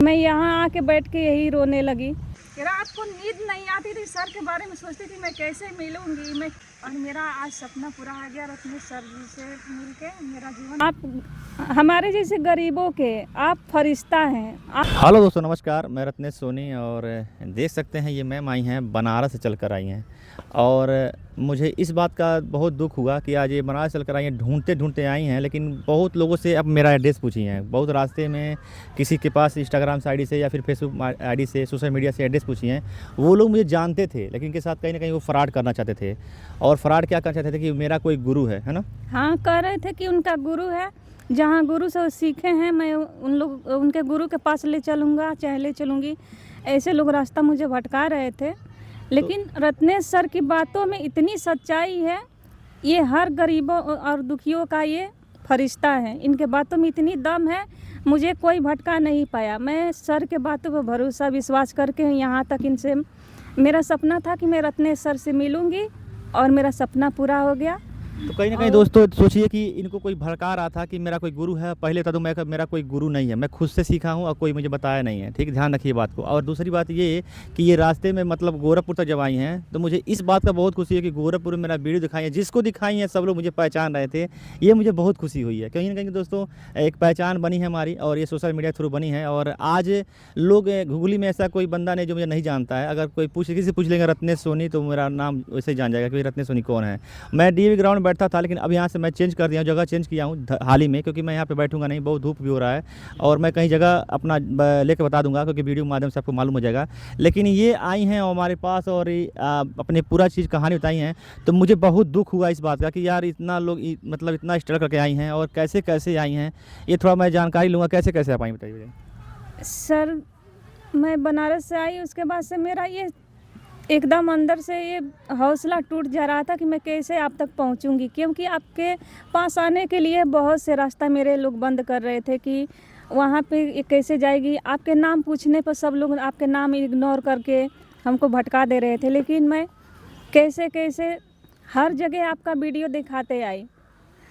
मैं यहाँ आके बैठ के यही रोने लगी। रात को नींद नहीं आती थी, सर के बारे में सोचती थी मैं कैसे मिलूंगी मैं, और मेरा आज सपना पूरा हो गया। अपने सर जी से मिल के मेरा जीवन, आप हमारे जैसे गरीबों के आप फरिश्ता हैं। हेलो दोस्तों, नमस्कार। मैं रत्नेश सोनी और देख सकते हैं ये मैम आई हैं, बनारस से चल कर आई हैं। और मुझे इस बात का बहुत दुख हुआ कि आज ये बनारस चल कर आई हैं, ढूंढते ढूंढते आई हैं। लेकिन बहुत लोगों से अब मेरा एड्रेस पूछी हैं, बहुत रास्ते में किसी के पास इंस्टाग्राम से आईडी से या फिर फेसबुक आईडी से, सोशल मीडिया से एड्रेस पूछी हैं। वो लोग मुझे जानते थे, लेकिन इनके साथ कहीं ना कहीं वो फ्रॉड करना चाहते थे। और फ्रॉड क्या करना चाहते थे कि मेरा कोई गुरु है ना। हाँ, कह रहे थे कि उनका गुरु है, जहाँ गुरु से वो सीखे हैं मैं उनके गुरु के पास ले चलूँगा, चाहे ले चलूँगी। ऐसे लोग रास्ता मुझे भटका रहे थे। लेकिन रत्नेश सर की बातों में इतनी सच्चाई है, ये हर गरीबों और दुखियों का ये फरिश्ता है। इनके बातों में इतनी दम है, मुझे कोई भटका नहीं पाया। मैं सर के बातों पर भरोसा विश्वास करके यहाँ तक इनसे, मेरा सपना था कि मैं रत्नेश सर से मिलूँगी और मेरा सपना पूरा हो गया। तो कहीं ना कहीं दोस्तों सोचिए कि इनको कोई भड़का रहा था कि मेरा कोई गुरु है। पहले बता दूं, मैं मेरा कोई गुरु नहीं है, मैं खुद से सीखा हूं और कोई मुझे बताया नहीं है। ठीक, ध्यान रखिए बात को। और दूसरी बात ये कि ये रास्ते में मतलब गोरखपुर तक जब आई हैं तो मुझे इस बात का बहुत खुशी है कि गोरखपुर में मेरा वीडियो दिखाई है, जिसको दिखाई है सब लोग मुझे पहचान रहे थे। ये मुझे बहुत खुशी हुई है। कहीं ना कहीं दोस्तों एक पहचान बनी है हमारी, और ये सोशल मीडिया थ्रू बनी है। और आज लोग गूगली में ऐसा कोई बंदा नहीं जो मुझे नहीं जानता है। अगर कोई किसी से पूछ लेंगे रत्नेश सोनी तो मेरा नाम वैसे ही जान जाएगा कि रत्नेश सोनी कौन है। मैं डीएवी ग्राउंड में बैठा था, लेकिन अब यहाँ से मैं चेंज कर दिया हूँ, जगह चेंज किया हूँ हाल ही में, क्योंकि मैं यहाँ पे बैठूंगा नहीं, बहुत धूप भी हो रहा है। और मैं कहीं जगह अपना लेके बता दूंगा, क्योंकि वीडियो के माध्यम से आपको मालूम हो जाएगा। लेकिन ये आई हैं हमारे पास और अपने पूरा चीज़ कहानी बताई हैं, तो मुझे बहुत दुख हुआ इस बात का कि यार इतना लोग मतलब इतना स्ट्रगल करके आई हैं और कैसे कैसे आई हैं। ये थोड़ा मैं जानकारी लूँगा, कैसे कैसे आप आई बताइए। सर, मैं बनारस से आई, उसके बाद से मेरा ये एकदम अंदर से ये हौसला टूट जा रहा था कि मैं कैसे आप तक पहुंचूंगी, क्योंकि आपके पास आने के लिए बहुत से रास्ता मेरे लोग बंद कर रहे थे कि वहाँ पे ये कैसे जाएगी। आपके नाम पूछने पर सब लोग आपके नाम इग्नोर करके हमको भटका दे रहे थे। लेकिन मैं कैसे कैसे हर जगह आपका वीडियो दिखाते आई।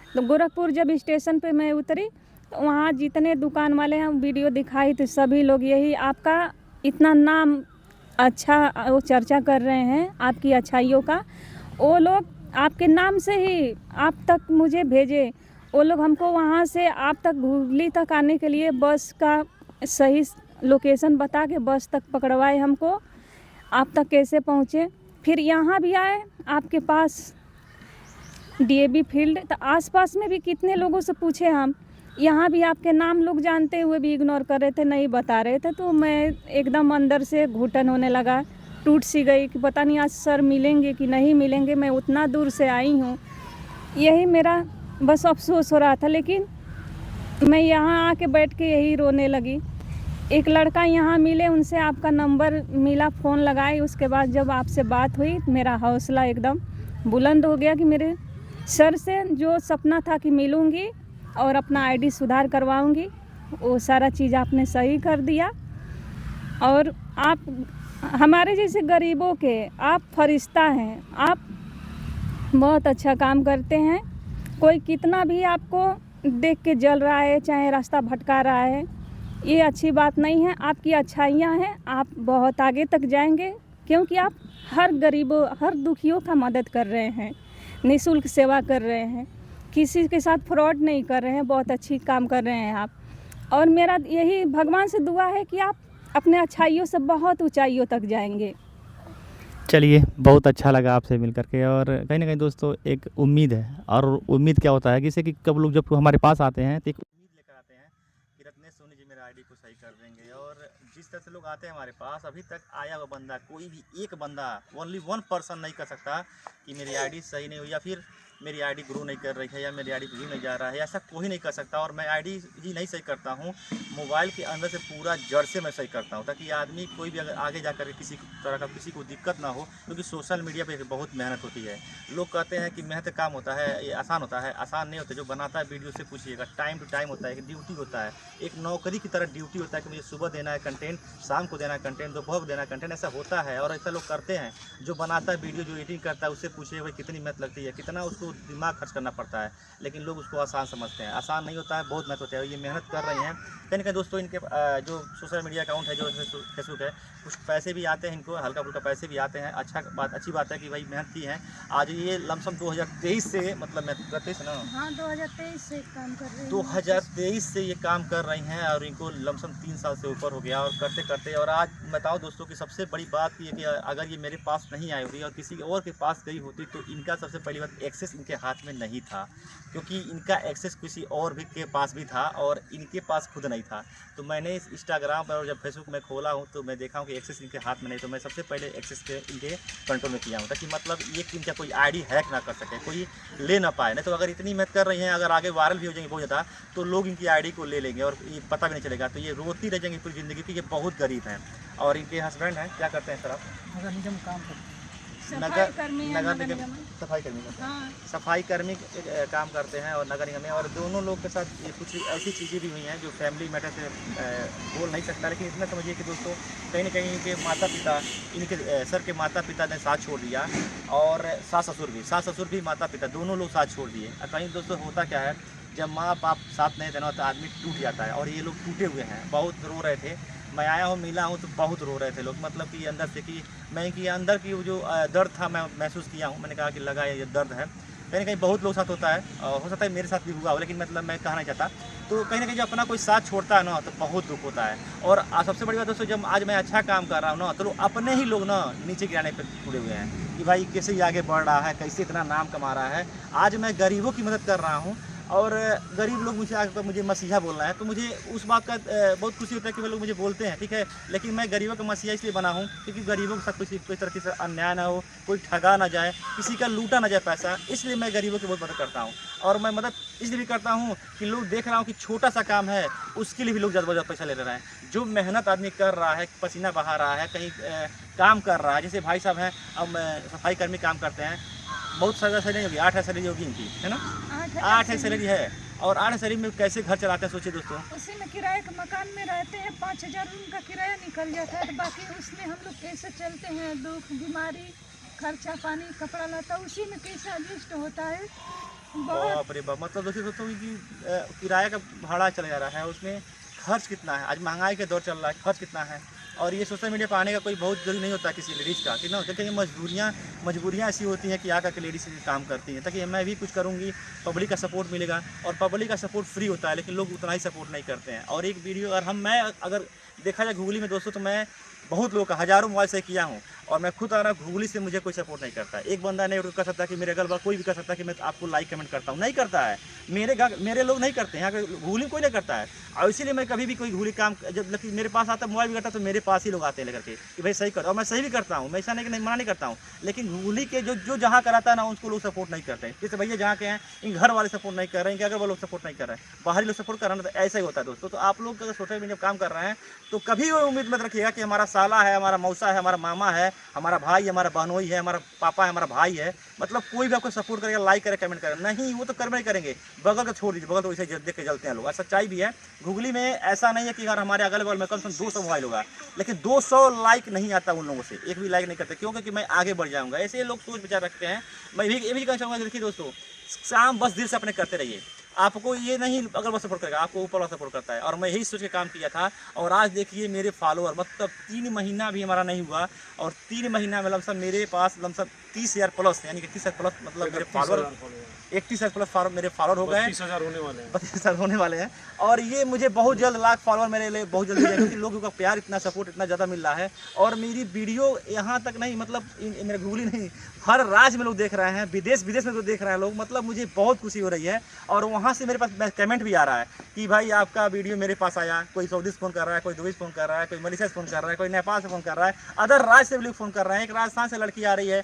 तो गोरखपुर जब स्टेशन पे मैं उतरी तो वहाँ जितने दुकान वाले हैं वीडियो दिखाई तो सभी लोग यही आपका इतना नाम अच्छा वो चर्चा कर रहे हैं आपकी अच्छाइयों का। वो लोग आपके नाम से ही आप तक मुझे भेजे। वो लोग हमको वहाँ से आप तक हुगली तक आने के लिए बस का सही लोकेशन बता के बस तक पकड़वाए हमको। आप तक कैसे पहुँचे, फिर यहाँ भी आए आपके पास डीएवी फील्ड। तो आसपास में भी कितने लोगों से पूछे हम, यहाँ भी आपके नाम लोग जानते हुए भी इग्नोर कर रहे थे, नहीं बता रहे थे। तो मैं एकदम अंदर से घुटन होने लगा, टूट सी गई कि पता नहीं आज सर मिलेंगे कि नहीं मिलेंगे। मैं उतना दूर से आई हूँ, यही मेरा बस अफसोस हो रहा था। लेकिन मैं यहाँ आके बैठ के यही रोने लगी। एक लड़का यहाँ मिले, उनसे आपका नंबर मिला, फ़ोन लगाए। उसके बाद जब आपसे बात हुई मेरा हौसला एकदम बुलंद हो गया कि मेरे सर से जो सपना था कि मिलूँगी और अपना आईडी सुधार करवाऊंगी, वो सारा चीज़ आपने सही कर दिया। और आप हमारे जैसे गरीबों के आप फरिश्ता हैं। आप बहुत अच्छा काम करते हैं। कोई कितना भी आपको देख के जल रहा है, चाहे रास्ता भटका रहा है, ये अच्छी बात नहीं है। आपकी अच्छाइयाँ हैं, आप बहुत आगे तक जाएंगे, क्योंकि आप हर गरीबों हर दुखियों का मदद कर रहे हैं, निःशुल्क सेवा कर रहे हैं, किसी के साथ फ्रॉड नहीं कर रहे हैं, बहुत अच्छी काम कर रहे हैं आप। और मेरा यही भगवान से दुआ है कि आप अपने अच्छाइयों से बहुत ऊंचाइयों तक जाएंगे। चलिए, बहुत अच्छा लगा आपसे मिल करके। और कहीं ना कहीं दोस्तों एक उम्मीद है, और उम्मीद क्या होता है कि जैसे कि कब लोग जब हमारे पास आते हैं तो एक उम्मीद लेकर आते हैं कि रत्नेश सोनी जी मेरा आईडी को सही कर देंगे। और जिस तरह से लोग आते हैं हमारे पास, अभी तक आया हुआ बंदा, कोई भी एक बंदा, ओनली वन पर्सन नहीं कर सकता कि मेरी आईडी सही नहीं हुई, या फिर मेरी आईडी ग्रो नहीं कर रही है, या मेरी आईडी व्यू नहीं जा रहा है। ऐसा कोई नहीं कर सकता। और मैं आईडी ही नहीं सही करता हूँ, मोबाइल के अंदर से पूरा जड़ से मैं सही करता हूँ, ताकि आदमी कोई भी अगर आगे जा कर किसी तरह का किसी को दिक्कत ना हो। क्योंकि सोशल मीडिया पे बहुत मेहनत होती है। लोग कहते हैं कि मेहनत काम होता है, ये आसान होता है। आसान नहीं होता। जो बनाता है वीडियो से पूछिएगा, टाइम टू टाइम होता है, एक ड्यूटी होता है, एक नौकरी की तरह ड्यूटी होता है कि मुझे सुबह देना है कंटेंट, शाम को देना है कंटेंट, दोपहर को देना है कंटेंट। ऐसा होता है और ऐसा लोग करते हैं। जो बनाता है वीडियो, जो एडिटिंग करता है, उससे पूछिए भाई कितनी मेहनत लगती है, कितना उसको तो दिमाग खर्च करना पड़ता है, लेकिन लोग उसको आसान समझते हैं। आसान नहीं होता है, बहुत मेहनत होता है। ये मेहनत कर रही हैं कहीं ना कहीं दोस्तों। इनके जो सोशल मीडिया अकाउंट है, जो फेसबुक है, कुछ पैसे भी आते हैं इनको, हल्का फुल्का पैसे भी आते हैं। अच्छी बात है कि भाई मेहनत की है। आज ये लमसम 2023 से, मतलब मैं 2023 ना, हाँ 2023 से काम कर रही हूँ। 2023 से ये काम कर रही हैं और इनको लमसम 3 साल से ऊपर हो गया और करते करते। और आज बताओ दोस्तों कि सबसे बड़ी बात ये कि अगर ये मेरे पास नहीं आई होती और किसी और के पास गई होती तो इनका सबसे पहली बात एक्सेस इनके हाथ में नहीं था, क्योंकि इनका एक्सेस किसी और भी के पास भी था और इनके पास खुद नहीं था। तो मैंने इस इंस्टाग्राम पर और जब फेसबुक में खोला हूँ तो मैं देखा हूँ कि एक्सेस इनके हाथ में नहीं, तो मैं सबसे पहले एक्सेस के इनके कंट्रोल में किया हूँ, ताकि मतलब ये कि इनका कोई आईडी हैक ना कर सके, कोई ले ना पाए। नहीं तो अगर इतनी मेहनत कर रही हैं, अगर आगे वायरल भी हो जाएंगे बहुत ज़्यादा, तो लोग इनकी आईडी को ले लेंगे और ये पता भी नहीं चलेगा। तो ये रोती रह जाएंगी पूरी ज़िंदगी की। ये बहुत गरीब हैं और इनके हस्बैंड हैं, क्या करते हैं सर आप? नगर निगम काम करते हैं। नगर निगम सफाई कर्मी करते हैं। हाँ। सफाई कर्मी काम करते हैं और नगर निगम में। और दोनों लोग के साथ ये कुछ ऐसी चीज़ें भी हुई हैं जो फैमिली मैटर से बोल नहीं सकता, लेकिन इतना समझिए कि दोस्तों कहीं ना कहीं इनके माता पिता, इनके सर के माता पिता ने साथ छोड़ दिया और सास ससुर भी माता पिता दोनों लोग साथ छोड़ दिए। कहीं दोस्तों होता क्या है, जब माँ बाप साथ नहीं देना तो आदमी टूट जाता है, और ये लोग टूटे हुए हैं, बहुत रो रहे थे। मैं आया हूँ, मिला हूँ तो बहुत रो रहे थे लोग, मतलब कि अंदर से कि मैं कि अंदर की जो दर्द था मैं महसूस किया हूँ। मैंने कहा कि लगा ये दर्द है, कहीं ना कहीं बहुत लोग साथ होता है, हो सकता है मेरे साथ भी हुआ हो, लेकिन मतलब मैं कहना चाहता। तो कहीं ना कहीं जब अपना कोई साथ छोड़ता है ना तो बहुत दुख होता है। और सबसे बड़ी बात दोस्तों, जब आज मैं अच्छा काम कर रहा हूँ ना, तो लोग अपने ही लोग ना नीचे गिराने पर जुड़े हुए हैं कि भाई कैसे ये आगे बढ़ रहा है, कैसे इतना नाम कमा रहा है। आज मैं गरीबों की मदद कर रहा हूँ और गरीब लोग मुझे आकर मुझे मसीहा बोल रहे हैं, तो मुझे उस बात का बहुत खुशी होता है कि वे लोग मुझे बोलते हैं, ठीक है। लेकिन मैं गरीबों का मसीहा इसलिए बना हूँ क्योंकि गरीबों के साथ कोई तरह से अन्याय ना हो, कोई ठगा ना जाए, किसी का लूटा ना जाए पैसा, इसलिए मैं गरीबों की बहुत मदद करता हूँ। और मैं मदद इसलिए भी करता हूँ कि लोग देख रहा हूँ कि छोटा सा काम है, उसके लिए भी लोग ज़्यादा पैसा ले रहे हैं। जो मेहनत आदमी कर रहा है, पसीना बहा रहा है, कहीं काम कर रहा है, जैसे भाई साहब हैं, अब सफाई कर्मी काम करते हैं, बहुत सारा सैलरी होगी, 8 सैलरी होगी इनकी, है ना, 8 सैलरी है। और 8 सैलरी में कैसे घर चलाते हैं सोचिए दोस्तों। उसी में किराए के मकान में रहते हैं, 5,000 रूम का किराया निकल जाता है, तो बाकी उसमें हम लोग कैसे चलते हैं, दुख बीमारी, खर्चा पानी, कपड़ा लता, उसी में कैसे एडजस्ट होता है। बाप रे बाप, मतलब दोस्तों कि किराए का भाड़ा चला जा रहा है, उसमें खर्च कितना है। आज महंगाई का दौर चल रहा है, खर्च कितना है। और ये सोशल मीडिया पर आने का कोई बहुत जरूरी नहीं होता किसी लेडीज़ का, कि ना, क्योंकि मजबूरियाँ ऐसी होती हैं कि आकर के लेडीज़ काम करती हैं, ताकि मैं भी कुछ करूँगी, पब्लिक का सपोर्ट मिलेगा। और पब्लिक का सपोर्ट फ्री होता है, लेकिन लोग उतना ही सपोर्ट नहीं करते हैं। और एक वीडियो अगर देखा जाए गूगली में दोस्तों, तो मैं बहुत लोग का हज़ारों मोबाइल से किया हूँ और मैं खुद आ रहा गूगली से मुझे कोई सपोर्ट नहीं करता है। एक बंदा नहीं कर सकता कि मेरे अगल बगल कोई भी कर सकता है कि मैं आपको लाइक कमेंट करता हूँ, नहीं करता है। मेरे लोग नहीं करते हैं, गूगली कोई नहीं करता है। और इसीलिए मैं कभी भी कोई गूगली काम जब मेरे पास आता, मोबाइल भी करता, तो मेरे पास ही लोग आते हैं लेकर के कि भाई सही कर, और मैं सही भी करता हूँ, मैं ऐसा नहीं मना नहीं करता हूँ। लेकिन गूगली के जो जहाँ कराता है ना, उसको लोग सपोर्ट नहीं करते हैं। जैसे भैया जहाँ के हैं, इन घर वाले सपोर्ट नहीं कर रहे हैं, इनके अगर वो लोग सपोर्ट नहीं कर रहे हैं, बाहरी लोग सपोर्ट कर रहे हैं, तो ऐसा ही होता है दोस्तों। तो आप लोग अगर सोशल मीडिया काम कर रहे हैं तो कभी वो उम्मीद मत रखिएगा कि हमारा साला है, हमारा मौसा है, हमारा मामा है, हमारा भाई है, हमारा बहनोई है, हमारा पापा है, हमारा भाई है, मतलब कोई भी आपको सपोर्ट करेगा, लाइक करे, कमेंट करे, नहीं, वो तो करना ही करेंगे। बगल का छोड़ दीजिए, बगल तो वैसे देख के जलते हैं लोग। सच्चाई भी है, गूगली में ऐसा नहीं है कि अगर हमारे अगल बगल में कम से कम 200 मोबाइल होगा, लेकिन 200 लाइक नहीं आता उन लोगों से, एक भी लाइक नहीं करते, क्यों? क्योंकि मैं आगे बढ़ जाऊँगा। ऐसे लोग सोच विचार रखते हैं। मैं ये भी कहना चाहूँगा, देखिए दोस्तों, काम बस दिल से अपने करते रहिए, आपको ये नहीं अगर वो सपोर्ट करेगा, आपको ऊपर वाला सपोर्ट करता है। और मैं यही सोच के काम किया था, और आज देखिए मेरे फॉलोअर, मतलब 3 महीना भी हमारा नहीं हुआ, और 3 महीना में लमसम मेरे पास लमसम 30,000 प्लस, यानी कि 30,000 प्लस, मतलब मेरे फॉलोअर 31,000 प्लस मेरे फॉलोअर हो गए, 32,000 होने वाले हैं। और ये मुझे बहुत जल्द लाख फॉलोअर मेरे लिए बहुत जल्दी, क्योंकि लोगों का प्यार इतना, सपोर्ट इतना ज़्यादा मिल रहा है। और मेरी वीडियो यहाँ तक नहीं, मतलब मेरे गूगली नहीं, हर राज्य में लोग देख रहे हैं, विदेश में लोग देख रहे हैं लोग, मतलब मुझे बहुत खुशी हो रही है। और वहाँ से मेरे पास कमेंट भी आ रहा है कि भाई आपका वीडियो मेरे पास आया, कोई सऊदी से फ़ोन कर रहा है, कोई दुबई से फ़ोन कर रहा है, कोई मलेशिया से फ़ोन कर रहा है, कोई नेपाल से फ़ोन कर रहा है, अदर राज्य से भी लोग फ़ोन कर रहे हैं। एक राजस्थान से लड़की आ रही है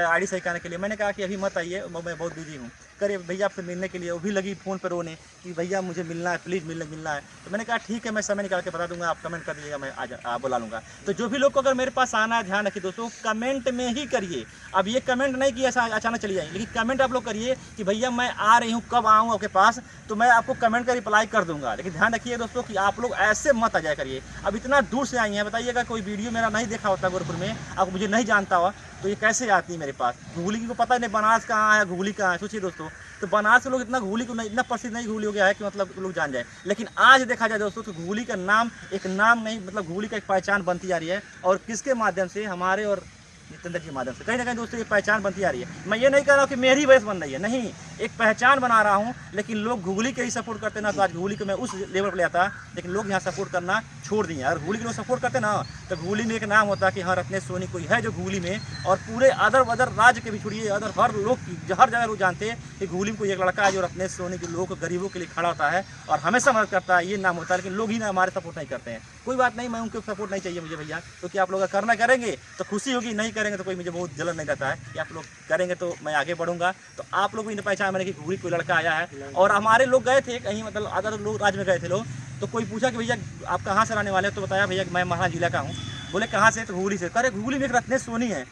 आईडी सही करने के लिए। मैंने कहा कि अभी मत आइए, मैं बहुत बिजी हूँ, करिए भैया आपसे मिलने के लिए। वो भी लगी फ़ोन पर रोने कि भैया मुझे मिलना है, प्लीज़ मिलना है। तो मैंने कहा ठीक है, मैं समय निकाल के बता दूंगा, आप कमेंट कर दीजिएगा, मैं आज बुला लूँगा। तो जो भी लोग को अगर मेरे पास आना है, ध्यान रखिए दोस्तों, कमेंट में ही करिए। अब ये कमेंट नहीं कि ऐसा अचानक चली जाएंगे, लेकिन कमेंट आप लोग करिए कि भैया मैं आ रही हूँ, कब आऊँ आपके पास, तो मैं आपको कमेंट का रिप्लाई कर दूंगा। लेकिन ध्यान रखिए दोस्तों कि आप लोग ऐसे मत आ जाया करिए। अब इतना दूर से आई हैं, बताइएगा कोई वीडियो मेरा नहीं देखा होता गोरखपुर में, आप मुझे नहीं जानता हुआ, तो ये कैसे आती है मेरे पास। घुगली को पता नहीं बनारस कहाँ है, घुगली कहाँ है। सोचिए दोस्तों, तो बनारस के लोग इतना घुगली को नहीं, इतना प्रसिद्ध नहीं घुगली हो गया है कि मतलब लोग जान जाए। लेकिन आज देखा जाए दोस्तों तो घुगली का नाम एक नाम नहीं, मतलब घुगली का एक पहचान बनती जा रही है। और किसके माध्यम से, हमारे और जितेंद्र जी के माध्यम से कहीं ना कहीं दोस्तों ये पहचान बनती आ रही है। मैं ये नहीं कह रहा हूँ कि मेरी वजह से बन रही है, नहीं, एक पहचान बना रहा हूँ। लेकिन लोग घुगली के ही सपोर्ट करते ना, तो आज घुगली को मैं उस लेवल पर ले आता। लेकिन लोग यहाँ सपोर्ट करना छोड़ दिए। अगर घुगली के लोग सपोर्ट करते ना, तो घुगली में एक नाम होता कि हाँ रत्नेश सोनी कोई है जो घुगली में, और पूरे अदर राज्य के भी छोड़िए, अदर हर लोग की हर जगह लोग जानते हैं कि घुगली में कोई एक लड़का है जो रत्नेश सोनी के लोगों को, गरीबों के लिए खड़ा होता है और हमेशा मदद करता है, ये नाम होता है। लेकिन लोग ही ना हमारे सपोर्ट नहीं करते हैं। कोई बात नहीं, मैं उनको सपोर्ट नहीं चाहिए मुझे भैया, क्योंकि आप लोग करना करेंगे तो खुशी होगी, नहीं करेंगे तो कोई मुझे बहुत जलन नहीं रहता है कि आप लोग करेंगे तो मैं आगे बढ़ूंगा। तो आप लोग भी पहचान मैंने कि घुगली कोई लड़का आया है। और हमारे लोग गए थे कहीं, मतलब अदर लोग राज्य में गए थे लोग, तो कोई पूछा कि भैया आप कहाँ से रहने वाले हैं, तो बताया भैया मैं महाराज जिला का हूँ। बोले कहाँ से, तो घुगली से। कह रहे घुगली में एक रत्नेश सोनी है।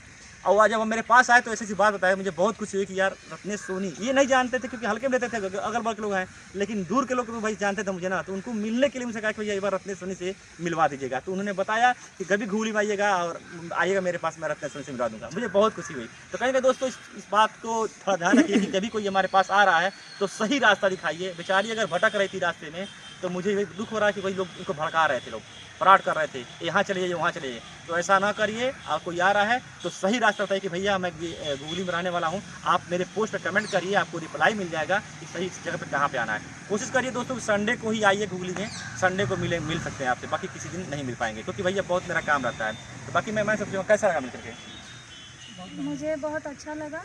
और आज जब वो मेरे पास आए तो ऐसी बात बताया, मुझे बहुत खुशी हुई कि यार रत्नेश सोनी, ये नहीं जानते थे क्योंकि हल्के में लेते थे, अगल बगल के लोग हैं, लेकिन दूर के लोग तो भाई जानते थे मुझे ना। तो उनको मिलने के लिए मुझे कहा कि भैया एक बार रत्नेश सोनी से मिलवा दीजिएगा। तो उन्होंने बताया कि कभी घुगली में आइएगा और आइएगा मेरे पास, मैं रत्नेश सोनी से मिलवा दूंगा। मुझे बहुत खुशी हुई। तो कहीं ना दोस्तों इस बात को थोड़ा ध्यान रखिए कि कभी कोई हमारे पास आ रहा है तो सही रास्ता दिखाइए। बेचारी अगर भटक रही थी रास्ते में, तो मुझे दुख हो रहा है कि वही लोग उनको भड़का रहे थे, लोग फराड कर रहे थे, यहाँ चले जाइए वहाँ चले जाइए। तो ऐसा ना करिए। और कोई आ रहा है तो सही रास्ता बताइए कि भैया मैं घुगली में रहने वाला हूँ, आप मेरे पोस्ट पर कमेंट करिए, आपको रिप्लाई मिल जाएगा कि सही जगह पर कहाँ पे आना है। कोशिश करिए दोस्तों संडे को ही आइए घुगली में, संडे को मिल सकते हैं आपसे, बाकी किसी दिन नहीं मिल पाएंगे क्योंकि भैया बहुत मेरा काम रहता है। तो बाकी मैं सोचती हूँ कैसा लगा मिल करके। मुझे बहुत अच्छा लगा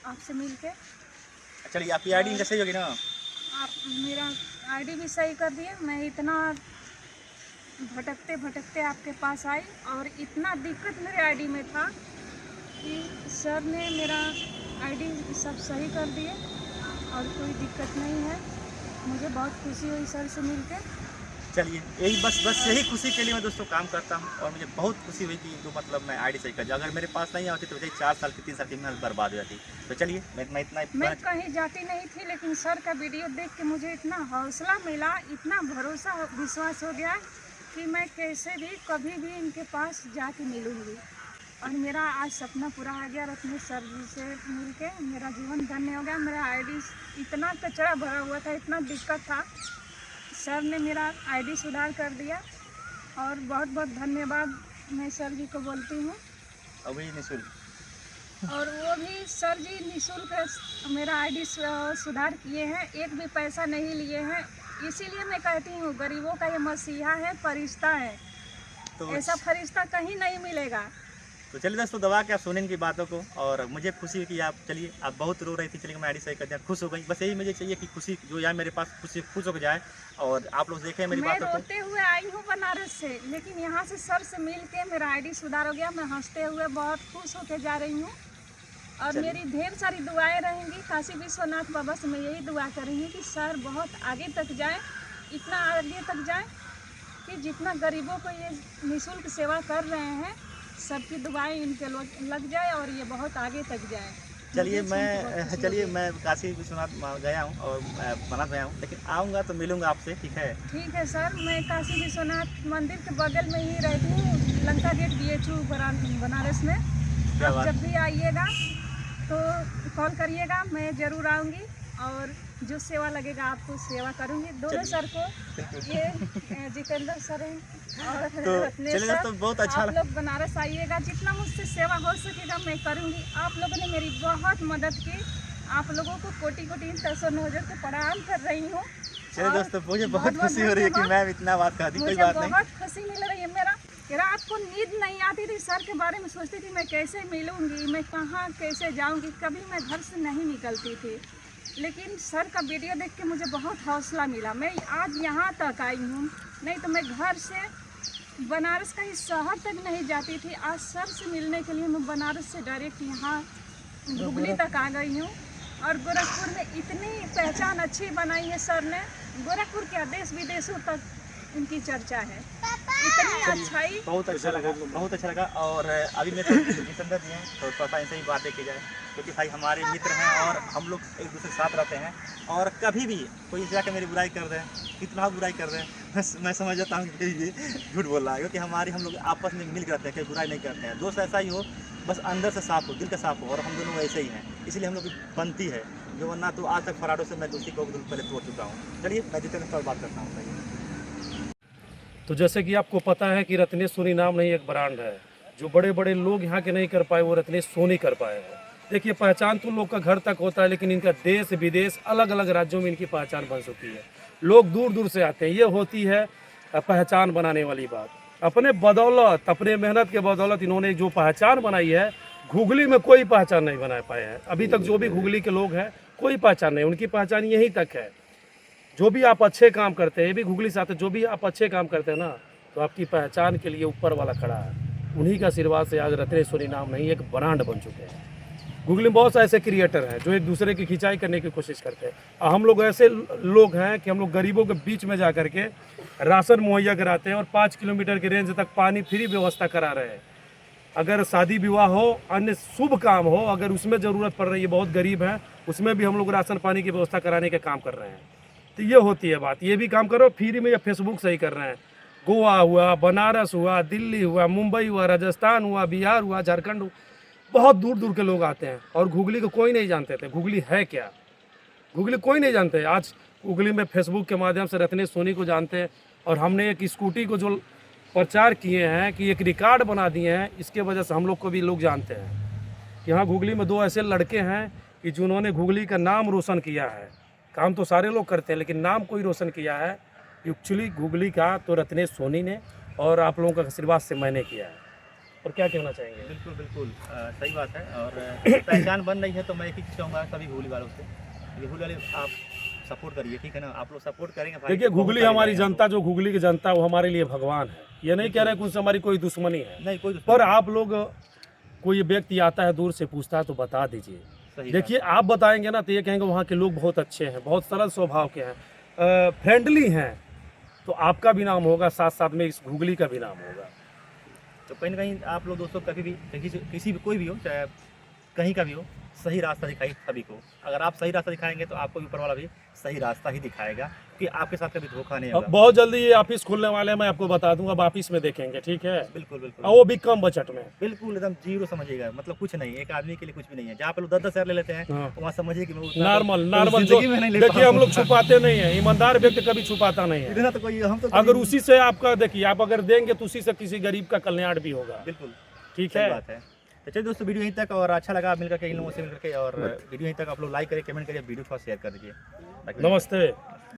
आपसे मिल के। चलिए आपकी आईडी जैसे ही होगी ना, आप मेरा आईडी भी सही कर दिए। मैं इतना भटकते भटकते आपके पास आई और इतना दिक्कत मेरे आईडी में था कि सर ने मेरा आईडी सब सही कर दिए और कोई दिक्कत नहीं है। मुझे बहुत खुशी हुई सर से मिलके। चलिए यही बस यही खुशी के लिए मैं दोस्तों काम करता हूँ। और मुझे बहुत खुशी हुई कि जो मतलब मैं आईडी सही कर जाऊँ। अगर मेरे पास नहीं आती तो मुझे 4 साल की 3 साल की मेहनत बर्बाद हो जाती। तो चलिए मैं कहीं जाती नहीं थी, लेकिन सर का वीडियो देख के मुझे इतना हौसला मिला, इतना भरोसा विश्वास हो गया कि मैं कैसे भी कभी भी इनके पास जाके मिलूँगी। और मेरा आज सपना पूरा हो गया। रत्नेश सर जी से मिलके मेरा जीवन धन्य हो गया। मेरा आईडी इतना कचरा भरा हुआ था, इतना दिक्कत था, सर ने मेरा आईडी सुधार कर दिया। और बहुत बहुत धन्यवाद मैं सर जी को बोलती हूँ। अभी निःशुल्क, और वो भी सर जी निःशुल्क मेरा आईडी सुधार किए हैं, एक भी पैसा नहीं लिए हैं। इसीलिए मैं कहती हूँ गरीबों का ये मसीहा है, फरिश्ता है। तो ऐसा फरिश्ता कहीं नहीं मिलेगा। तो चलिए दोस्तों दबा के आप सुने इनकी बातों को। और मुझे खुशी हुई कि आप, चलिए आप बहुत रो रही थी, चलिए मैं आईडी सही कर दिया, खुश हो गई। बस यही मुझे चाहिए कि खुशी जो यार मेरे पास खुश हो जाए। और आप लोग देखें मेरी बातों को। मैं रोते हुए आई हूँ बनारस से, लेकिन यहाँ से सर से मिल के मेरा आईडी सुधार हो गया। मैं हंसते हुए बहुत खुश होकर जा रही हूँ। और मेरी ढेर सारी दुआएं रहेंगी। काशी विश्वनाथ बाबा से मैं यही दुआ करूँगी कि सर बहुत आगे तक जाएं, इतना आगे तक जाएं कि जितना गरीबों को ये निःशुल्क सेवा कर रहे हैं, सबकी दुआएं इनके लग जाए और ये बहुत आगे तक जाए। चलिए मैं काशी विश्वनाथ गया हूँ और बनारस गया हूँ, लेकिन आऊँगा तो मिलूँगा आपसे, ठीक है? ठीक है सर। मैं काशी विश्वनाथ मंदिर के बगल में ही रहती हूँ, लंका गेट BHU बनारस में। आप जब भी आइएगा तो कॉल करिएगा, मैं ज़रूर आऊँगी और जो सेवा लगेगा आपको सेवा करूँगी। दोनों सर को, ये जितेंद्र सर हैं और रत्नेश सर, तो बहुत अच्छा। आप लोग बनारस आइएगा, जितना मुझसे सेवा हो सकेगा मैं करूँगी। आप लोगों ने मेरी बहुत मदद की। आप लोगों को कोटि कोटि नजर से प्रणाम कर रही हूँ। चलिए दोस्तों मुझे बहुत खुशी हो रही है कि मैं इतना बात कहा दी। कोई बात नहीं, बहुत खुशी मिल रही है। मेरा रात को नींद नहीं आती थी, सर के बारे में सोचती थी मैं कैसे मिलूँगी, मैं कहाँ कैसे जाऊँगी। कभी मैं घर से नहीं निकलती थी, लेकिन सर का वीडियो देख के मुझे बहुत हौसला मिला। मैं आज यहाँ तक आई हूँ, नहीं तो मैं घर से बनारस का ही शहर तक नहीं जाती थी। आज सर से मिलने के लिए मैं बनारस से डायरेक्ट यहाँ घुगली तक आ गई हूँ। और गोरखपुर में इतनी पहचान अच्छी बनाई है सर ने, गोरखपुर क्या देश विदेशों तक इनकी चर्चा है। इतनी अच्छाई, बहुत अच्छा लगा, बहुत अच्छा लगा। और अभी मेरे जितेंद्र जी हैं तो थोड़ा इनसे ही बातें की जाए, क्योंकि भाई हमारे मित्र हैं और हम लोग एक दूसरे के साथ रहते हैं। और कभी भी कोई जाकर मेरी बुराई कर रहे हैं, कितना बुराई कर रहे हैं, मैं समझ जाता हूँ कि ये झूठ बोल रहा है, क्योंकि हम लोग आपस में मिल कर रहते हैं, कोई बुराई नहीं करते हैं। दोस्त ऐसा ही हो, बस अंदर से साफ हो, दिल का साफ हो, और हम दोनों ऐसे ही हैं, इसलिए हम लोग की बनती है। जो वरना तो आज तक फराडों से मैं दोस्ती को पहले तोड़ चुका हूँ। चलिए मैं जितने पर बात करता हूँ। तो जैसे कि आपको पता है कि रत्नेश सोनी नाम नहीं एक ब्रांड है, जो बड़े बड़े लोग यहाँ के नहीं कर पाए वो रत्नेश सोनी कर पाए हैं। देखिए, पहचान तो लोग का घर तक होता है, लेकिन इनका देश विदेश अलग अलग राज्यों में इनकी पहचान बन चुकी है। लोग दूर दूर से आते हैं। ये होती है पहचान बनाने वाली बात। अपने बदौलत, अपने मेहनत के बदौलत इन्होंने जो पहचान बनाई है, घुगली में कोई पहचान नहीं बना पाए हैं अभी तक। जो भी घुगली के लोग हैं, कोई पहचान नहीं, उनकी पहचान यहीं तक है। जो भी आप अच्छे काम करते हैं, ये भी घुगली से आते हैं, जो भी आप अच्छे काम करते हैं ना, तो आपकी पहचान के लिए ऊपर वाला खड़ा है। उन्हीं का आशीर्वाद से आज रत्नेश सोनी नाम नहीं एक ब्रांड बन चुके हैं। घुगली में बहुत से ऐसे क्रिएटर हैं जो एक दूसरे की खिंचाई करने की कोशिश करते हैं, और हम लोग ऐसे लोग हैं कि हम लोग गरीबों के बीच में जा करके राशन मुहैया कराते हैं और 5 किलोमीटर की रेंज तक पानी फ्री व्यवस्था करा रहे हैं। अगर शादी विवाह हो, अन्य शुभ काम हो, अगर उसमें ज़रूरत पड़ रही है, बहुत गरीब है, उसमें भी हम लोग राशन पानी की व्यवस्था कराने का काम कर रहे हैं। तो ये होती है बात। ये भी काम करो फ्री में, या फेसबुक से ही कर रहे हैं। गोवा हुआ, बनारस हुआ, दिल्ली हुआ, मुंबई हुआ, राजस्थान हुआ, बिहार हुआ, झारखंड हुआ, बहुत दूर दूर के लोग आते हैं। और घुगली को कोई नहीं जानते थे, घुगली है क्या, घुगली कोई नहीं जानते। आज घुगली में फेसबुक के माध्यम से रत्नेश सोनी को जानते हैं। और हमने एक स्कूटी को जो प्रचार किए हैं कि एक रिकॉर्ड बना दिए हैं, इसके वजह से हम लोग को भी लोग जानते हैं। यहाँ घुगली में 2 ऐसे लड़के हैं कि जिन्होंने घुगली का नाम रोशन किया है। काम तो सारे लोग करते हैं, लेकिन नाम कोई रोशन किया है एक्चुअली घुगली का तो रत्नेश सोनी ने, और आप लोगों का आशीर्वाद से मैंने किया है। और क्या कहना चाहेंगे? बिल्कुल बिल्कुल सही बात है। और पहचान बन रही है, तो मैं एक ही चीज़ कहूँगा सभी घुगली वालों से, ये घुगली वाले आप सपोर्ट करिए, ठीक है ना। आप लोग सपोर्ट करेंगे भाई। देखिए, घुगली हमारी जनता, जो घुगली की जनता है, वो हमारे लिए भगवान है। ये नहीं कह रहे कि उनसे हमारी कोई दुश्मनी है, नहीं कोई पर आप लोग, कोई व्यक्ति आता है दूर से पूछता है तो बता दीजिए। सही देखिए, आप बताएंगे ना तो ये कहेंगे वहाँ के लोग बहुत अच्छे हैं, बहुत सरल स्वभाव के हैं, फ्रेंडली हैं, तो आपका भी नाम होगा, साथ साथ में इस घुगली का भी नाम होगा। तो कहीं ना कहीं आप लोग दोस्तों कभी भी किसी भी कोई भी हो, चाहे कहीं का भी हो, सही रास्ता दिखाइए सभी को। अगर आप सही रास्ता दिखाएंगे तो आपको भी ऊपर वाला भी सही रास्ता ही दिखाएगा, कि आपके साथ कभी धोखा नहीं होगा। बहुत जल्दी ये ऑफिस खुलने वाले हैं, मैं आपको बता दूंगा, अब ऑफिस में देखेंगे, ठीक है। बिल्कुल बिल्कुल, और वो भी कम बजट में। बिल्कुल एकदम जीरो समझिएगा, मतलब कुछ नहीं, एक आदमी के लिए कुछ भी नहीं है। जहाँ पे लोग 10-10 हज़ार ले लेते हैं, हाँ। वहाँ समझिए कि मैं उतना नॉर्मल तो जिंदगी में नहीं ले देखिए, हम लोग पाऊंगा। छुपाते नहीं है, ईमानदार व्यक्ति कभी छुपाता नहीं है। इतना तो कोई हम तो अगर उसी से आपका, देखिए, आप अगर देंगे तो उसी से किसी गरीब का कल्याण भी होगा। बिल्कुल ठीक सही है। बात है। तो चलिए दोस्तों, वीडियो यहीं तक, और अच्छा लगा मिलकर के इन लोगों से मिलकर के, और वीडियो यहीं तक आप लोग लाइक करिए, कमेंट करिए, वीडियो थोड़ा शेयर कर दीजिए। नमस्ते।